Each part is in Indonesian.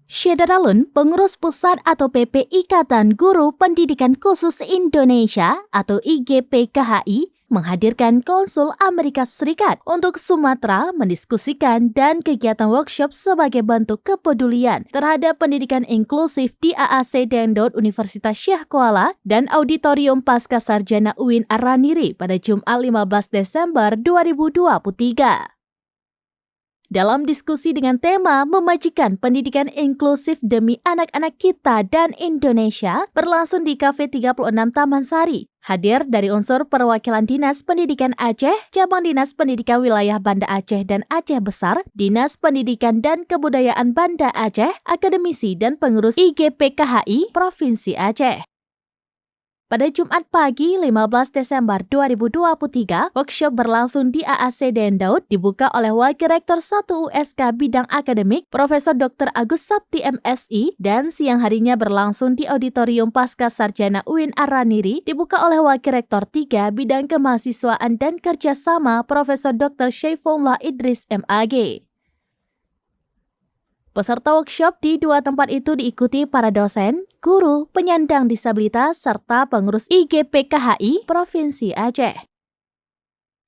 Syeda Dalun, pengurus pusat atau PP Ikatan Guru Pendidikan Khusus Indonesia atau IGPKHI, menghadirkan konsul Amerika Serikat untuk Sumatera mendiskusikan dan kegiatan workshop sebagai bentuk kepedulian terhadap pendidikan inklusif di AAC Dendot Universitas Syekh Kuala dan Auditorium Pascasarjana UIN Araniri pada Jumat 15 Desember 2023. Dalam diskusi dengan tema memajukan pendidikan inklusif demi anak-anak kita dan Indonesia berlangsung di Cafe 36 Taman Sari. Hadir dari unsur perwakilan Dinas Pendidikan Aceh, Cabang Dinas Pendidikan Wilayah Banda Aceh dan Aceh Besar, Dinas Pendidikan dan Kebudayaan Banda Aceh, akademisi dan pengurus IGPKHI Provinsi Aceh. Pada Jumat pagi 15 Desember 2023, workshop berlangsung di AAC Dendot dibuka oleh Wakil Rektor 1 USK Bidang Akademik Profesor Dr. Agus Sapti MSI dan siang harinya berlangsung di Auditorium Pascasarjana UIN Araniri dibuka oleh Wakil Rektor 3 Bidang Kemahasiswaan dan Kerjasama Profesor Dr. Syaifullah Idris MAG. Peserta workshop di dua tempat itu diikuti para dosen, guru, penyandang disabilitas, serta pengurus IGPKHI Provinsi Aceh.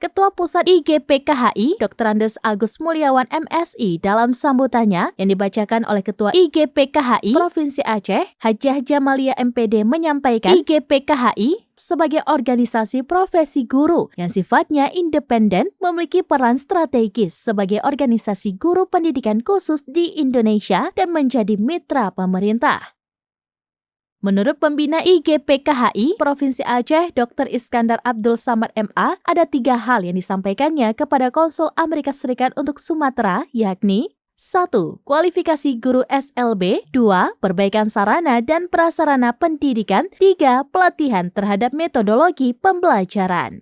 Ketua Pusat IGPKHI, Dr. Andes Agus Mulyawan MSI dalam sambutannya yang dibacakan oleh Ketua IGPKHI Provinsi Aceh, Hajah Jamalia MPD menyampaikan IGPKHI sebagai organisasi profesi guru yang sifatnya independen memiliki peran strategis sebagai organisasi guru pendidikan khusus di Indonesia dan menjadi mitra pemerintah. Menurut pembina IGPKHI Provinsi Aceh, Dr. Iskandar Abdul Samad MA, ada 3 hal yang disampaikannya kepada konsul Amerika Serikat untuk Sumatera, yakni 1. Kualifikasi guru SLB, 2. Perbaikan sarana dan prasarana pendidikan, 3. Pelatihan terhadap metodologi pembelajaran.